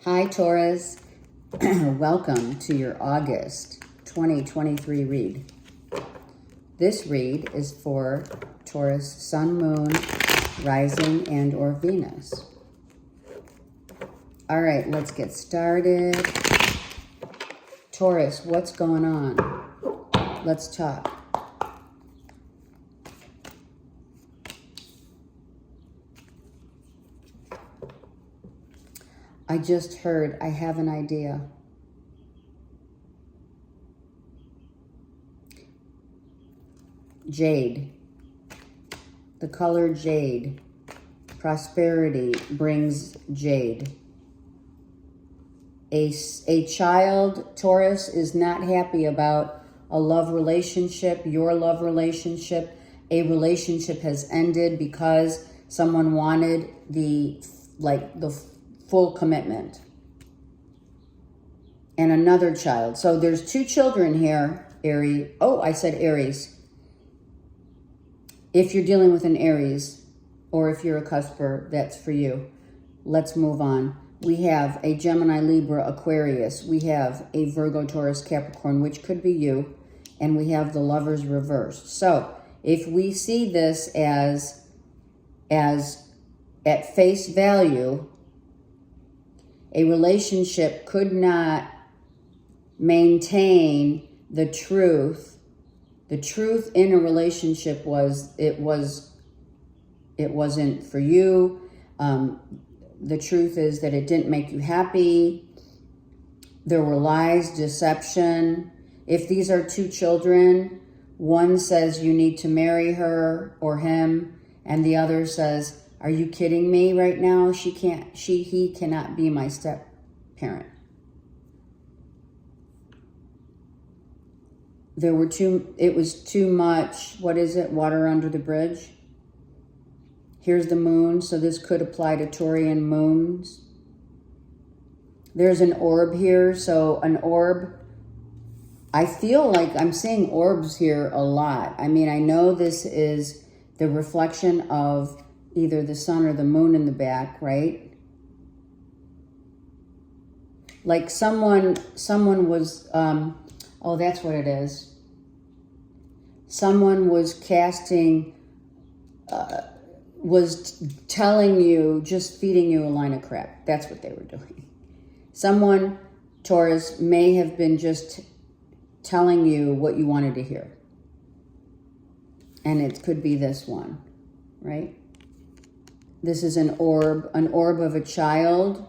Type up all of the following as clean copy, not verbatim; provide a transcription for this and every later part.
Hi, Taurus. Welcome to your August 2023 read. This read is for Taurus, Sun, Moon, Rising, and or Venus. All right, let's get started. Taurus, what's going on? Let's talk. I just heard, I have an idea. Jade. The color jade. Prosperity brings jade. A child, Taurus, is not happy about a love relationship, your love relationship. A relationship has ended because someone wanted the full commitment. And another child. So there's two children here, Aries. Oh, I said Aries. If you're dealing with an Aries, or if you're a cusper, that's for you. Let's move on. We have a Gemini, Libra, Aquarius. We have a Virgo, Taurus, Capricorn, which could be you. And we have the Lovers reversed. So if we see this as at face value, a relationship could not maintain the truth. The truth in a relationship was it wasn't for you. The truth is that it didn't make you happy. There were lies, deception. If these are two children, one says you need to marry her or him, and the other says, are you kidding me right now? He cannot be my step parent. It was too much, what is it? Water under the bridge. Here's the moon, so this could apply to Taurian moons. There's an orb here, so an orb, I feel like I'm seeing orbs here a lot. I mean, I know this is the reflection of either the sun or the moon in the back, right? Like someone was, oh, that's what it is. Someone was casting, was telling you, just feeding you a line of crap. That's what they were doing. Someone, Taurus, may have been just telling you what you wanted to hear. And it could be this one, right? This is an orb of a child.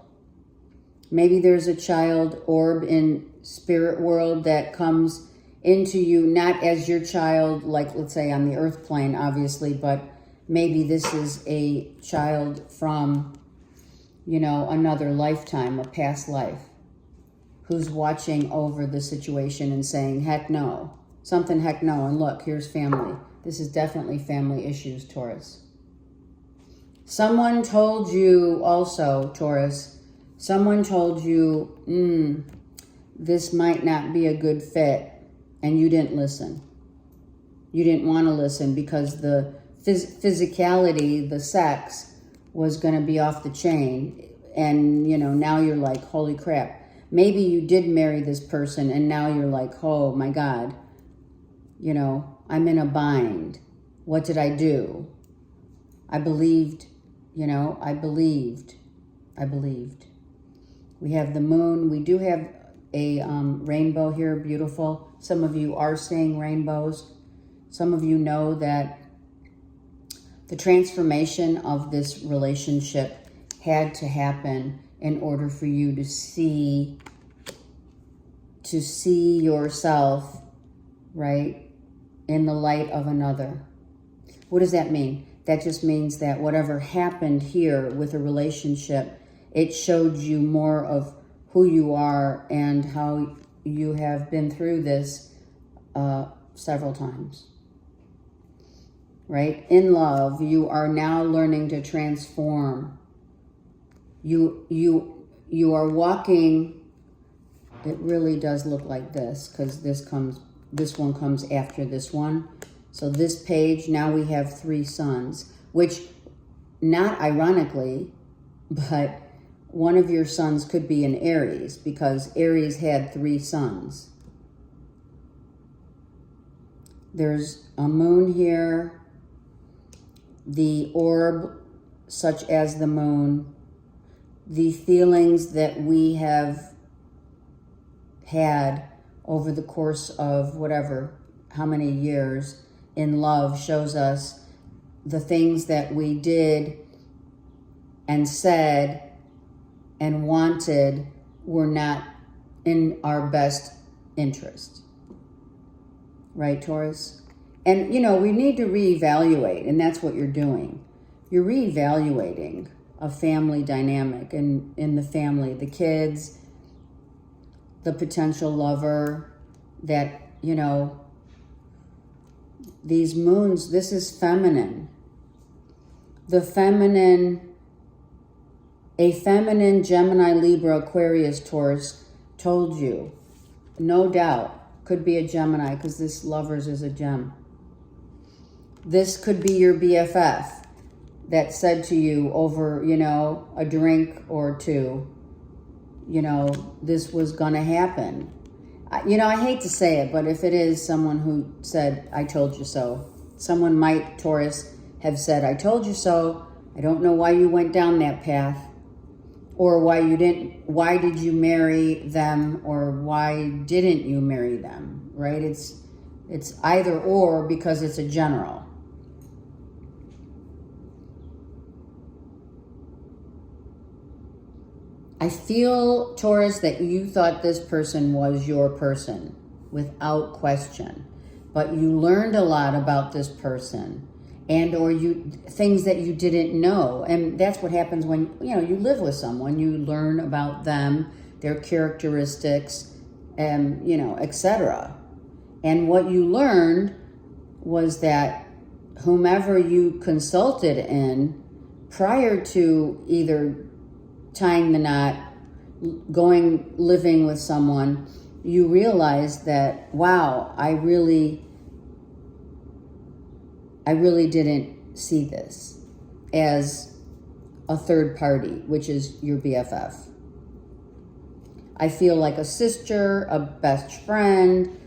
Maybe there's a child orb in spirit world that comes into you, not as your child, like let's say on the earth plane, obviously, but maybe this is a child from, another lifetime, a past life, who's watching over the situation and saying, heck no, something heck no, and look, here's family. This is definitely family issues, Taurus. Someone told you also, Taurus, someone told you, this might not be a good fit, and you didn't listen. You didn't want to listen because the physicality, the sex, was going to be off the chain. And, now you're like, holy crap. Maybe you did marry this person, and now you're like, oh my God, I'm in a bind. What did I do? I believed. I believed. We have the moon. We do have a rainbow here, beautiful. Some of you are seeing rainbows. Some of you know that the transformation of this relationship had to happen in order for you to see yourself, right, in the light of another. What does that mean? That just means that whatever happened here with a relationship, it showed you more of who you are and how you have been through this several times. Right? In love, you are now learning to transform. You are walking. It really does look like this because this one comes after this one. So this page, now we have 3 suns, which not ironically, but one of your sons could be in Aries, because Aries had 3 sons. There's a moon here, the orb, such as the moon, the feelings that we have had over the course of whatever, how many years in love, shows us the things that we did and said and wanted were not in our best interest. Right, Taurus? And, you know, we need to reevaluate, and that's what you're doing. You're reevaluating a family dynamic, and in the family, the kids, the potential lover, that, you know, these moons, this is feminine. The feminine, a feminine Gemini, Libra, Aquarius, Taurus told you, no doubt, could be a Gemini, because this lovers is a gem. This could be your BFF that said to you over, you know, a drink or two, you know, this was gonna happen. You know, I hate to say it, but if it is someone who said, I told you so, someone might, Taurus, have said, I told you so. I don't know why you went down that path, or why you didn't, why did you marry them, or why didn't you marry them, right? It's either or, because it's a general. I feel, Taurus, that you thought this person was your person without question, but you learned a lot about this person, and or you things that you didn't know. And that's what happens when, you know, you live with someone. You learn about them, their characteristics, and, you know, etc. And what you learned was that whomever you consulted in prior to either tying the knot, living with someone, you realized that, wow, I really didn't see this as a third party, which is your BFF. I feel like a sister, a best friend,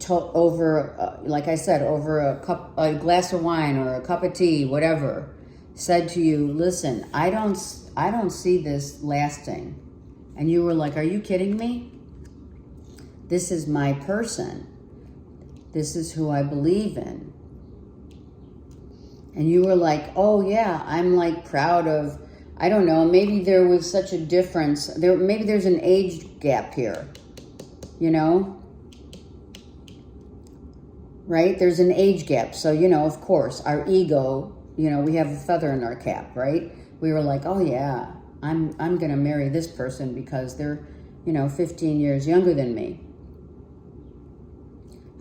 over, like I said, over a glass of wine or a cup of tea, whatever, said to you, listen, I don't see this lasting. And you were like, are you kidding me? This is my person. This is who I believe in. And you were like, oh yeah, I'm like proud of, I don't know, maybe there was such a difference. Maybe there's an age gap here, you know? Right? There's an age gap. So, you know, of course, our ego, you know, we have a feather in our cap, right? We were like, oh yeah, I'm going to marry this person because they're, you know, 15 years younger than me.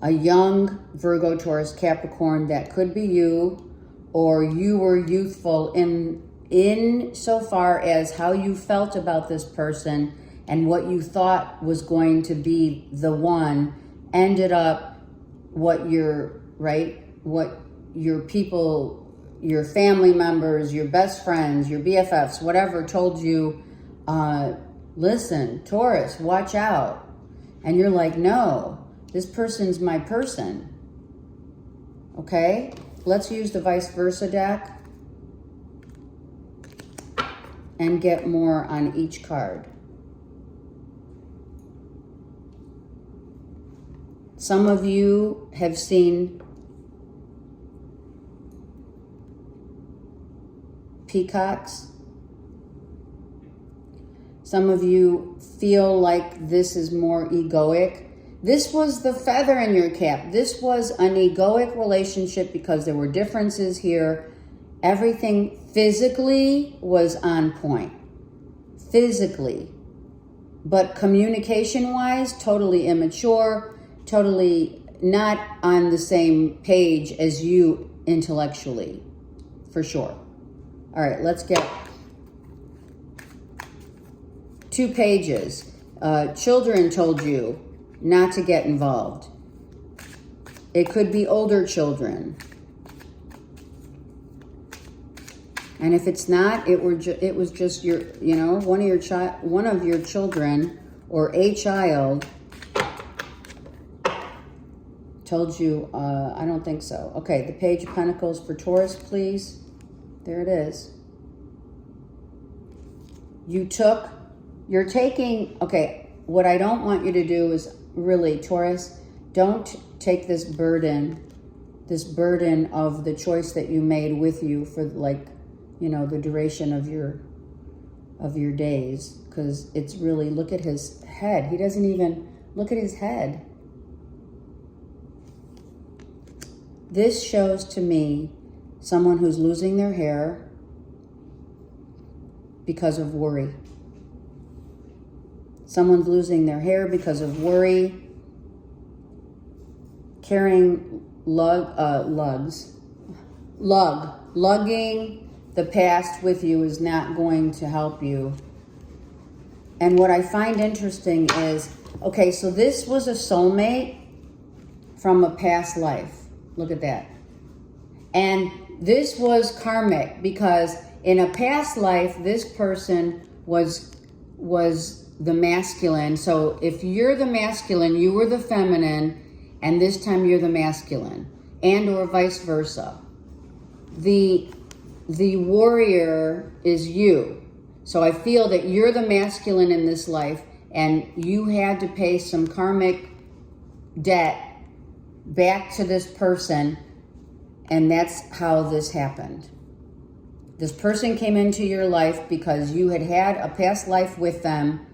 A young Virgo, Taurus, Capricorn, that could be you, or you were youthful in so far as how you felt about this person and what you thought was going to be the one ended up what your people, your family members, your best friends, your BFFs, whatever, told you, listen, Taurus, watch out. And you're like, no, this person's my person. Okay? Let's use the vice versa deck and get more on each card. Some of you have seen peacocks. Some of you feel like this is more egoic. This was the feather in your cap. This was an egoic relationship because there were differences here. Everything physically was on point. Physically. But communication-wise, totally immature, totally not on the same page as you intellectually, for sure. All right, let's get 2 pages. Children told you not to get involved. It could be older children. And if it's not, it was just your, you know, one of your children or a child told you, I don't think so. Okay, the Page of Pentacles for Taurus, please. There it is. You're taking, okay, what I don't want you to do is really, Taurus, don't take this burden of the choice that you made with you for, like, you know, the duration of your days, because it's really, look at his head. He doesn't even look at his head. This shows to me someone who's losing their hair because of worry. Someone's losing their hair because of worry. Carrying lugging the past with you is not going to help you. And what I find interesting is, okay, so this was a soulmate from a past life. Look at that. And this was karmic, because in a past life, this person was the masculine. So if you're the masculine, you were the feminine, and this time you're the masculine, and or vice versa. The warrior is you. So I feel that you're the masculine in this life, and you had to pay some karmic debt back to this person, and that's how this happened. This person came into your life because you had a past life with them,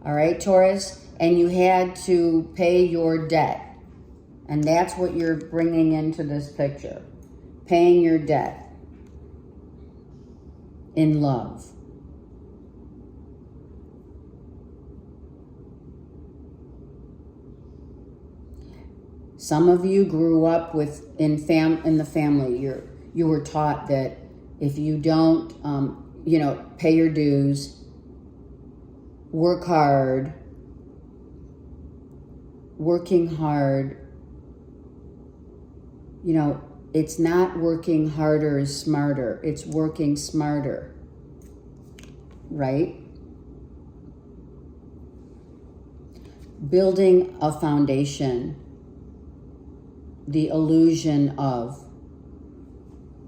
all right, Taurus, and you had to pay your debt. And that's what you're bringing into this picture. Paying your debt in love. Some of you grew up in the family. You were taught that if you don't, pay your dues, work hard, working hard, it's not working harder is smarter. It's working smarter, right? Building a foundation. The illusion of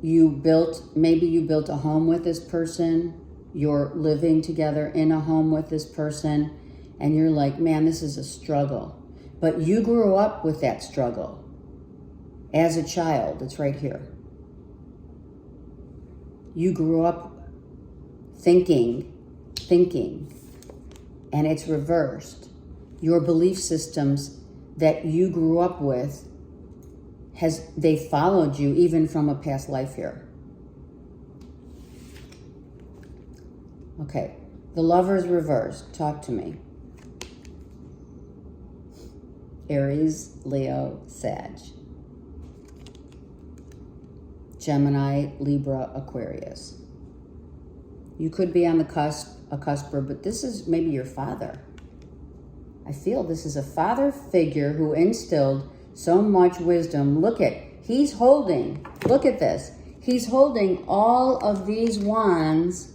maybe you built a home with this person, you're living together in a home with this person, and you're like, man, this is a struggle. But you grew up with that struggle as a child. It's right here. You grew up thinking, and it's reversed. Your belief systems that you grew up with, they followed you even from a past life here. Okay, the Lover's reversed. Talk to me. Aries, Leo, Sag. Gemini, Libra, Aquarius. You could be on the cusper, but this is maybe your father. I feel this is a father figure who instilled so much wisdom. Look at this. He's holding all of these wands.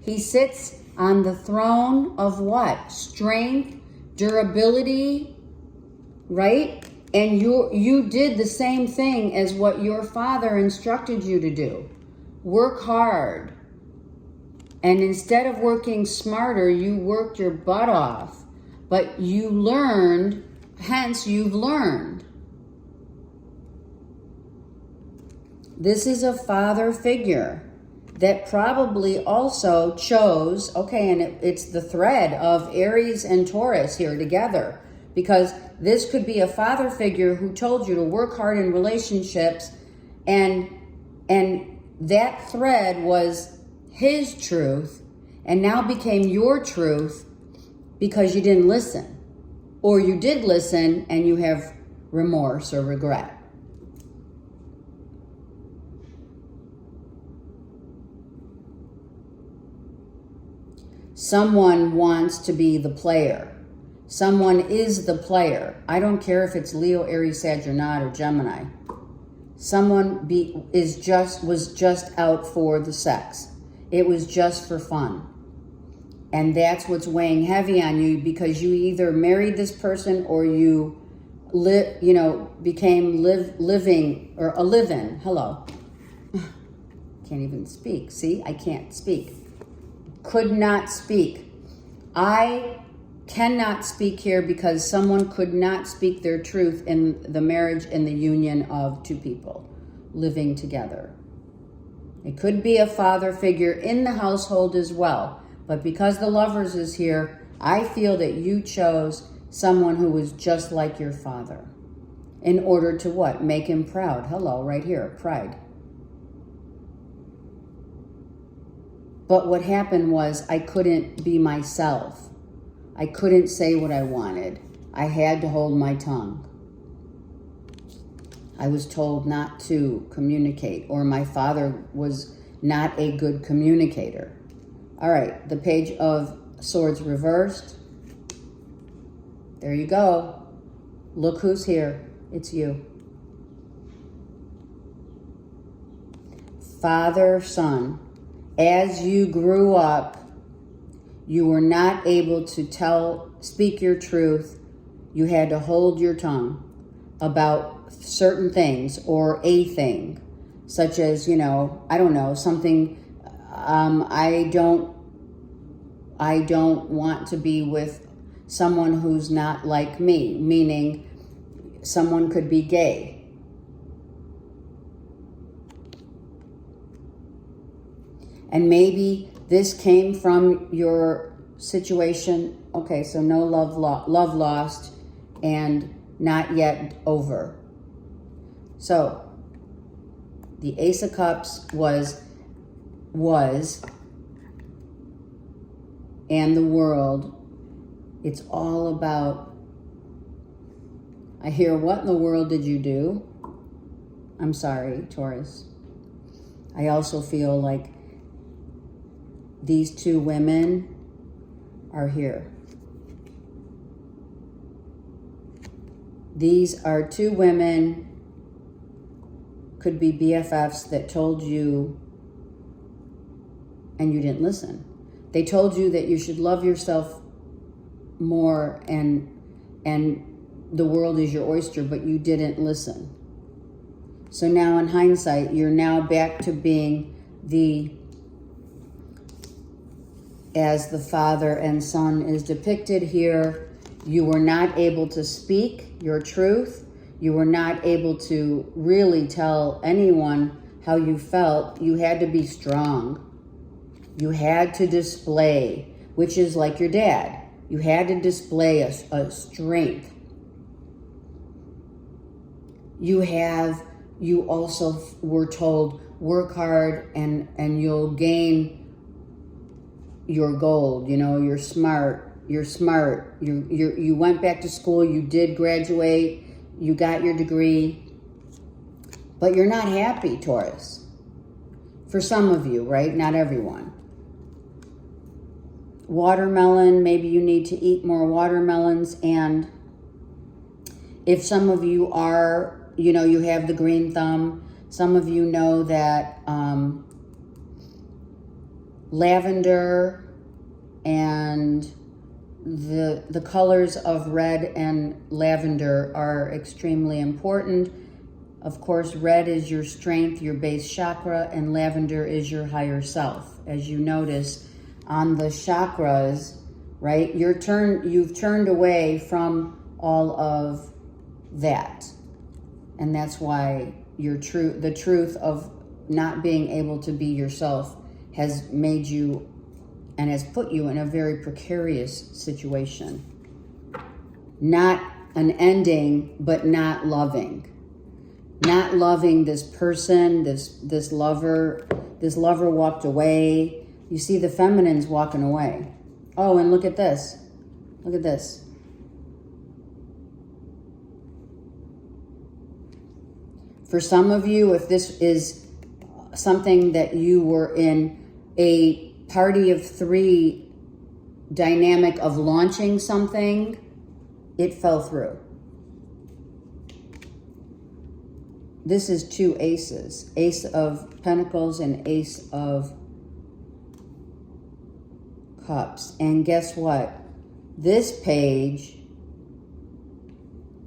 He sits on the throne of what? Strength, durability, right? And you did the same thing as what your father instructed you to do. Work hard. And instead of working smarter, you worked your butt off. But you learned, hence you've learned. This is a father figure that probably also chose, okay, and it's the thread of Aries and Taurus here together, because this could be a father figure who told you to work hard in relationships, and that thread was his truth and now became your truth because you didn't listen, or you did listen and you have remorse or regret. Someone wants to be the player. Someone is the player. I don't care if it's Leo, Aries, Sag, or not, or Gemini. Someone was just out for the sex. It was just for fun. And that's what's weighing heavy on you, because you either married this person or you became living or a live-in. Hello. Can't even speak. See, I can't speak. Could not speak. I cannot speak here because someone could not speak their truth in the marriage and the union of two people living together. It could be a father figure in the household as well. But because the Lovers is here, I feel that you chose someone who was just like your father in order to what? Make him proud. Hello, right here, pride. But what happened was I couldn't be myself. I couldn't say what I wanted. I had to hold my tongue. I was told not to communicate, or my father was not a good communicator. All right, the Page of Swords reversed. There you go. Look who's here. It's you. Father, son, as you grew up, you were not able to speak your truth. You had to hold your tongue about certain things or a thing, such as, I don't know, something, I don't want to be with someone who's not like me, meaning someone could be gay. And maybe this came from your situation. Okay, so no love lost and not yet over. So the Ace of Cups was and the World. It's all about, I hear, what in the world did you do? I'm sorry, Taurus. I also feel like these two women are here. These are two women, could be BFFs, that told you and you didn't listen. They told you that you should love yourself more and the world is your oyster, but you didn't listen. So now in hindsight, you're now back to being as the father and son is depicted here. You were not able to speak your truth. You were not able to really tell anyone how you felt. You had to be strong. You had to display, which is like your dad. You had to display a strength. You also were told, work hard and you'll gain your gold. You're smart. You went back to school. You did graduate. You got your degree. But you're not happy, Taurus. For some of you, right? Not everyone. Watermelon, maybe you need to eat more watermelons. And if some of you are, you have the green thumb, some of you know that lavender and the colors of red and lavender are extremely important. Of course, red is your strength, your base chakra, and lavender is your higher self. As you notice on the chakras, right? You've turned away from all of that. And that's why the truth of not being able to be yourself has made you and has put you in a very precarious situation. Not an ending, but not loving. Not loving this person, this lover. This lover walked away. You see the feminines walking away. Oh, and look at this. Look at this. For some of you, if this is something that you were in a party of three dynamic of launching something, it fell through. this is two aces. Ace of Pentacles and Ace of Cups. And guess what? This page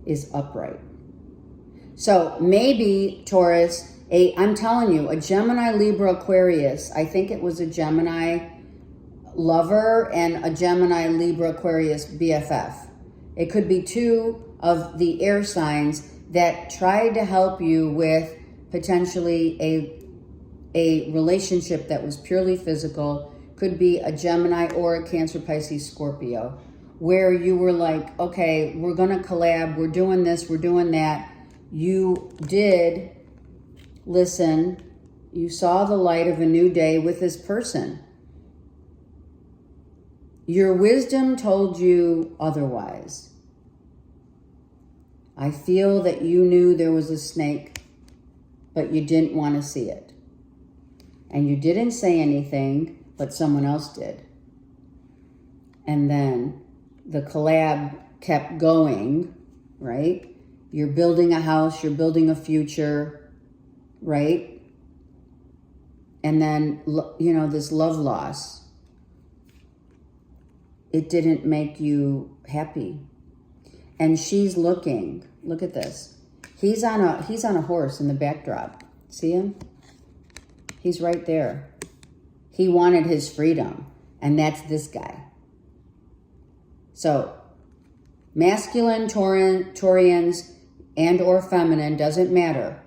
is upright. So maybe, Taurus, I'm telling you, a Gemini, Libra, Aquarius, I think it was a Gemini lover and a Gemini, Libra, Aquarius BFF. It could be two of the air signs that tried to help you with potentially a relationship that was purely physical. Could be a Gemini or a Cancer, Pisces, Scorpio, where you were like, okay, we're going to collab. We're doing this. We're doing that. You did listen. You saw the light of a new day with this person. Your wisdom told you otherwise. I feel that you knew there was a snake, but you didn't want to see it. And you didn't say anything, but someone else did. And then the collab kept going, right? You're building a house, you're building a future, right? And then, you know, this love loss, it didn't make you happy. And she's looking, look at this. He's on a horse in the backdrop. See him? He's right there. He wanted his freedom, and that's this guy. So, masculine, Taurians, and or feminine, doesn't matter.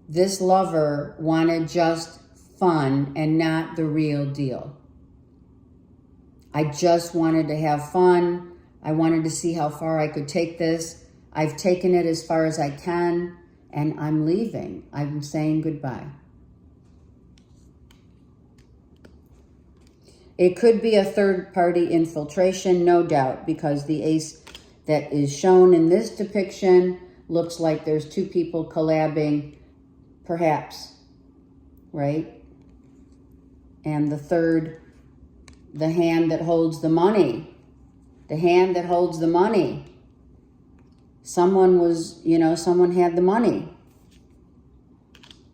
This lover wanted just fun and not the real deal. I just wanted to have fun. I wanted to see how far I could take this. I've taken it as far as I can, and I'm leaving. I'm saying goodbye. It could be a third-party infiltration, no doubt, because the ace that is shown in this depiction looks like there's two people collabing, perhaps, right? And the third, the hand that holds the money. The hand that holds the money. Someone was, you know, someone had the money,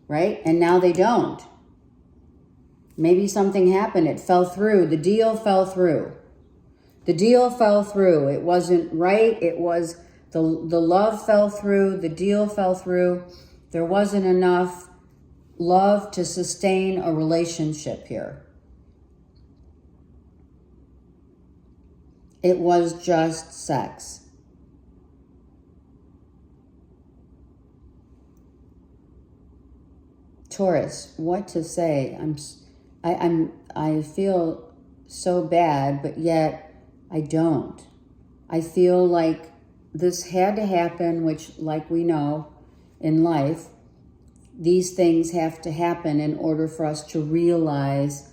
right? And now they don't. Maybe something happened. It fell through. The deal fell through. The deal fell through. It wasn't right. It was, the love fell through. The deal fell through. There wasn't enough love to sustain a relationship here. It was just sex. Taurus, what to say? I feel so bad, but yet I don't. I feel like this had to happen, which, like we know in life, these things have to happen in order for us to realize,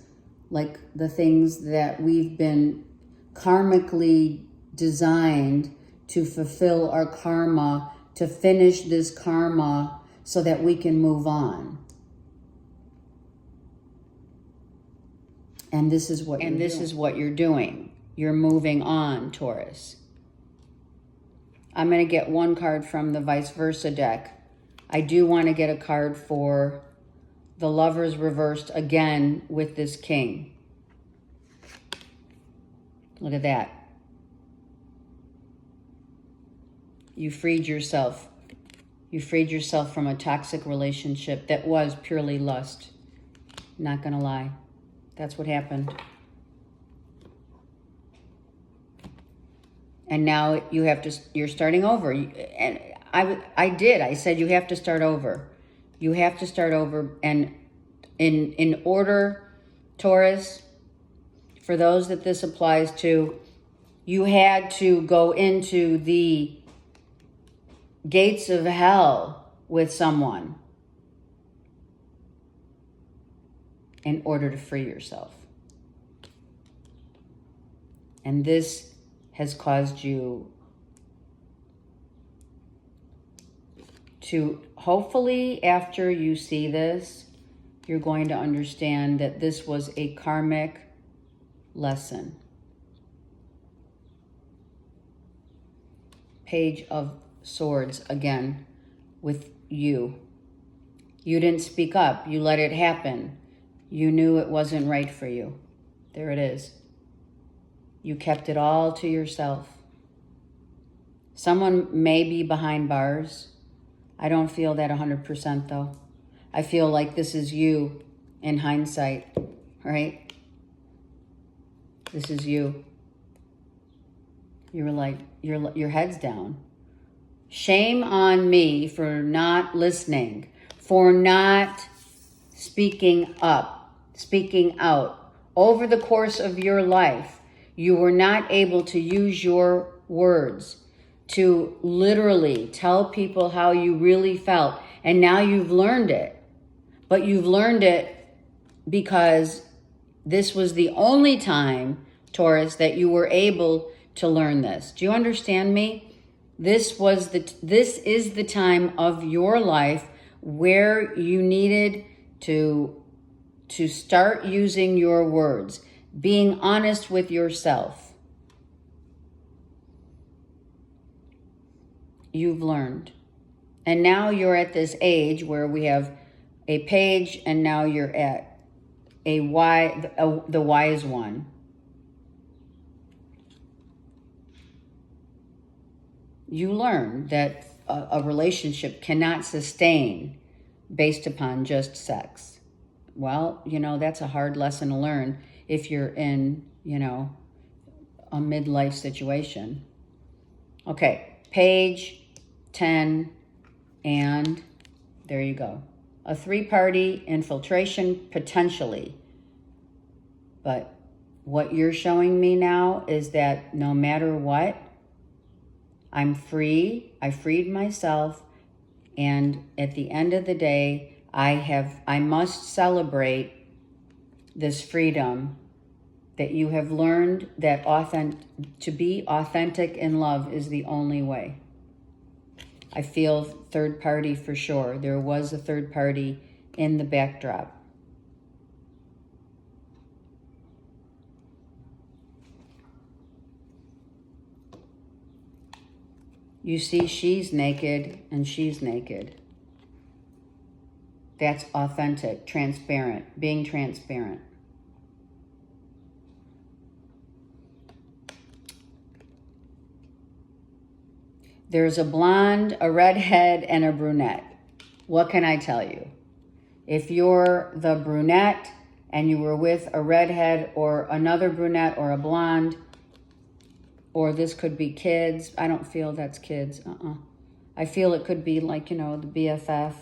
like, the things that we've been karmically designed to fulfill our karma, to finish this karma so that we can move on. And this is what you're doing. You're moving on, Taurus. I'm going to get one card from the vice versa deck. I do want to get a card for the Lovers reversed again with this king. Look at that. You freed yourself. You freed yourself from a toxic relationship that was purely lust. Not going to lie. That's what happened. And now you have to, you're starting over. And I said you have to start over. You have to start over. And in order, Taurus, for those that this applies to, you had to go into the gates of hell with someone in order to free yourself. And this has caused you to, hopefully after you see this, you're going to understand that this was a karmic lesson. Page of Swords again with you. You didn't speak up. You let it happen. You knew it wasn't right for you. There it is. You kept it all to yourself. Someone may be behind bars. I don't feel that 100% though. I feel like this is you in hindsight, right? This is you. You were like, your head's down. Shame on me for not listening, for not speaking up, speaking out. Over the course of your life, you were not able to use your words to literally tell people how you really felt. And now you've learned it. But you've learned it because this was the only time, Taurus, that you were able to learn this. Do you understand me? This is the time of your life where you needed to start using your words, being honest with yourself. You've learned. And now you're at this age where we have a page, and now you're at the wise one. You learn that a relationship cannot sustain based upon just sex. Well, that's a hard lesson to learn if you're in, a midlife situation. Okay, page 10, and there you go. A 3-party infiltration, potentially. But what you're showing me now is that no matter what, I'm free. I freed myself. And at the end of the day, I must celebrate this freedom that you have learned that to be authentic in love is the only way. I feel third party for sure. There was a third party in the backdrop. You see, she's naked and she's naked. That's authentic, transparent, being transparent. There's a blonde, a redhead, and a brunette. What can I tell you? If you're the brunette and you were with a redhead or another brunette or a blonde, or this could be kids. I don't feel that's kids. I feel it could be like, the BFF,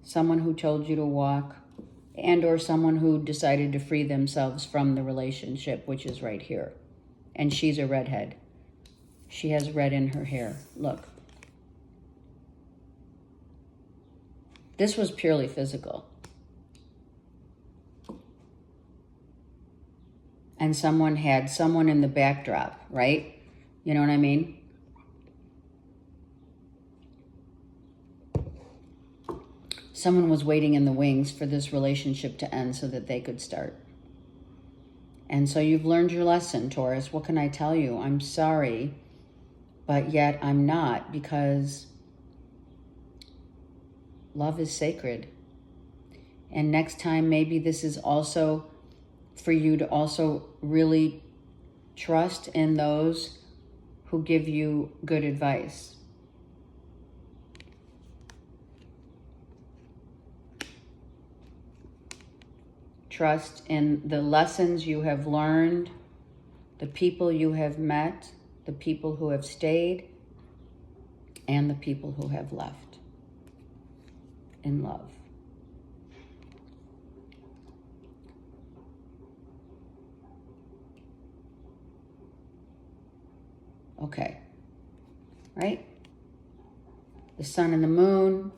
someone who told you to walk, and or someone who decided to free themselves from the relationship, which is right here. And she's a redhead. She has red in her hair. Look. This was purely physical. And someone had someone in the backdrop, right? You know what I mean? Someone was waiting in the wings for this relationship to end so that they could start. And so you've learned your lesson, Taurus. What can I tell you? I'm sorry, but yet I'm not, because love is sacred. And next time, maybe this is also for you to also really trust in those who give you good advice. Trust in the lessons you have learned, the people you have met, the people who have stayed, and the people who have left in love. Okay, right? The sun and the moon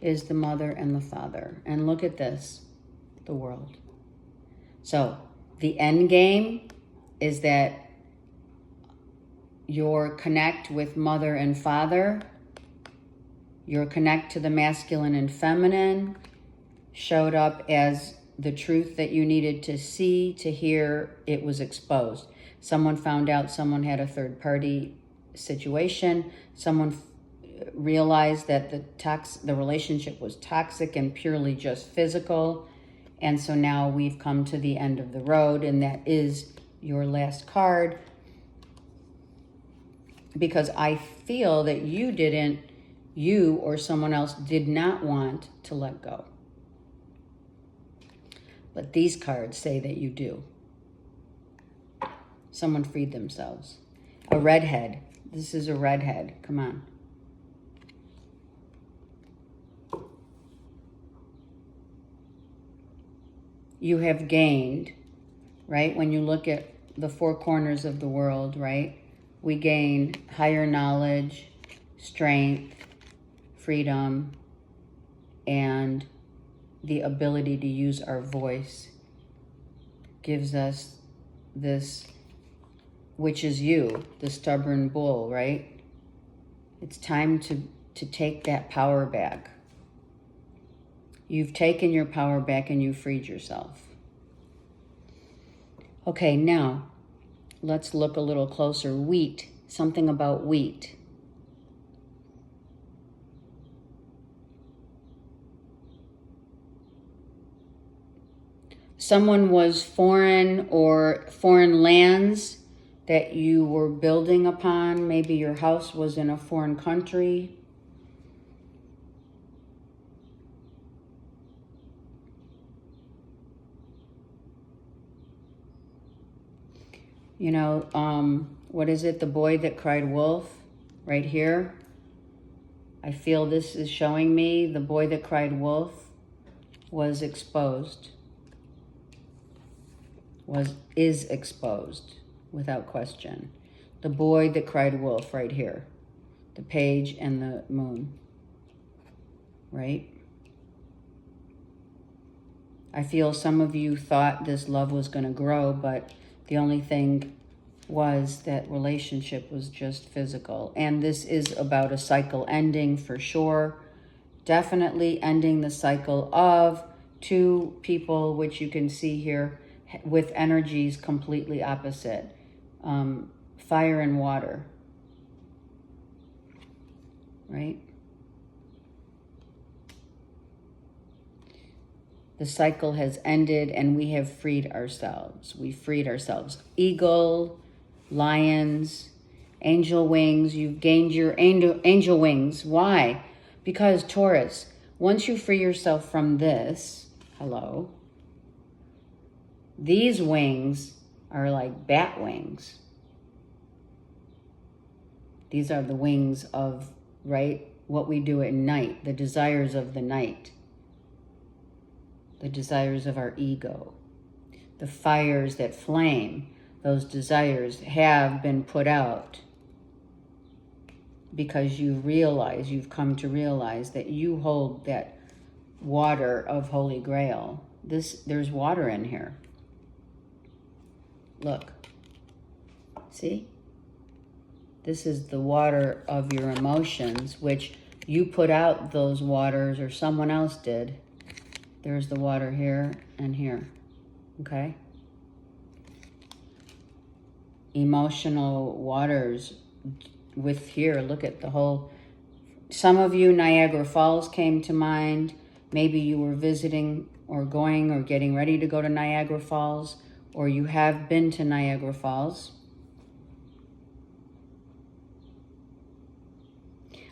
is the mother and the father. And look at this, the world. So the end game is that your connect with mother and father, your connect to the masculine and feminine showed up as the truth that you needed to see, to hear. It was exposed. Someone found out someone had a third party situation. Someone realized that the relationship was toxic and purely just physical. And so now we've come to the end of the road, and that is your last card. Because I feel that you or someone else did not want to let go. But these cards say that you do. Someone freed themselves. A redhead. This is a redhead. Come on. You have gained, right? When you look at the four corners of the world, right? We gain higher knowledge, strength, freedom, and the ability to use our voice. Gives us this, which is you, the stubborn bull, right? It's time to take that power back. You've taken your power back and you freed yourself. Okay, now let's look a little closer. Wheat, something about wheat. Someone was foreign or foreign lands that you were building upon. Maybe your house was in a foreign country. You know, what is it? The boy that cried wolf, right here. I feel this is showing me the boy that cried wolf was exposed. Is exposed without question. The boy that cried wolf right here. The page and the moon. Right? I feel some of you thought this love was going to grow, but the only thing was that relationship was just physical. And this is about a cycle ending for sure. Definitely ending the cycle of two people, which you can see here, with energies completely opposite. Fire and water. Right? The cycle has ended and we have freed ourselves. We freed ourselves. Eagle, lions, angel wings. You've gained your angel wings. Why? Because Taurus, once you free yourself from this, hello, these wings are like bat wings. These are the wings of, right, what we do at night, the desires of the night. The desires of our ego, the fires that flame, those desires have been put out because you've come to realize that you hold that water of Holy Grail. There's water in here. Look, see? This is the water of your emotions, which you put out those waters or someone else did. There's the water here and here, okay? Emotional waters with here, look at the whole, some of you, Niagara Falls came to mind. Maybe you were visiting or going or getting ready to go to Niagara Falls, or you have been to Niagara Falls.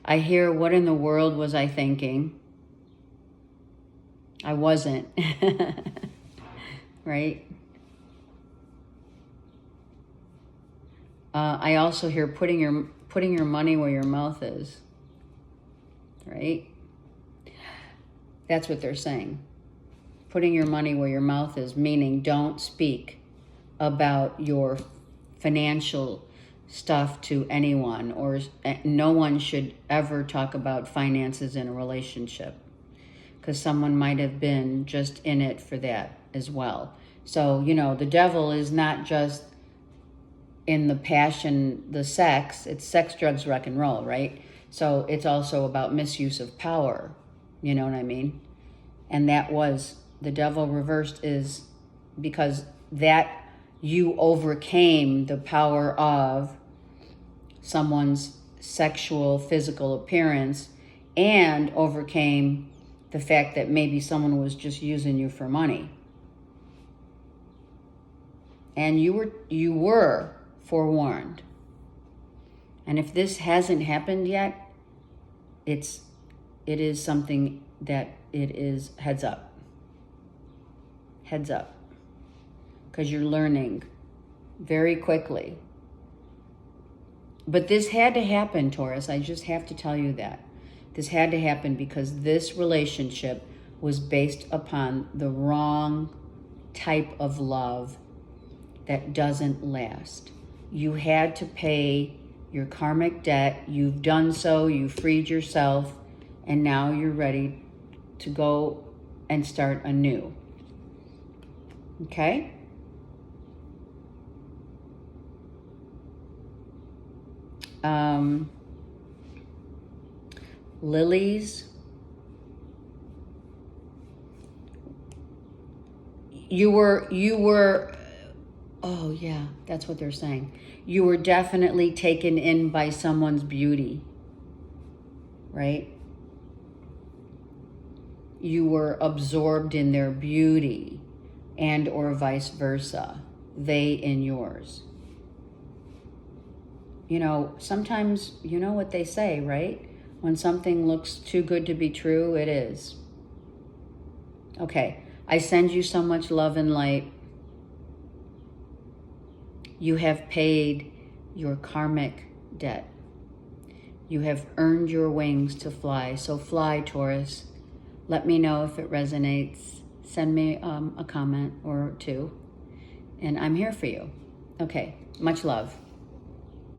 I hear, what in the world was I thinking? I wasn't, right? I also hear putting your money where your mouth is, right? That's what they're saying. Putting your money where your mouth is, meaning don't speak about your financial stuff to anyone, or no one should ever talk about finances in a relationship. Because someone might have been just in it for that as well. So, you know, the devil is not just in the passion, the sex. It's sex, drugs, rock and roll, right? So it's also about misuse of power. You know what I mean? And that was, the devil reversed is because that you overcame the power of someone's sexual, physical appearance and overcame the fact that maybe someone was just using you for money. And you were forewarned. And if this hasn't happened yet, it is something that it is heads up. Heads up. Because you're learning very quickly. But this had to happen, Taurus. I just have to tell you that. This had to happen because this relationship was based upon the wrong type of love that doesn't last. You had to pay your karmic debt. You've done so. You freed yourself. And now you're ready to go and start anew. Okay? Lilies. You were, oh yeah, that's what they're saying. You were definitely taken in by someone's beauty, right? You were absorbed in their beauty and or vice versa, they in yours. You know, sometimes, you know what they say, right? When something looks too good to be true, it is. Okay, I send you so much love and light. You have paid your karmic debt. You have earned your wings to fly. So fly, Taurus. Let me know if it resonates. Send me a comment or two. And I'm here for you. Okay, much love.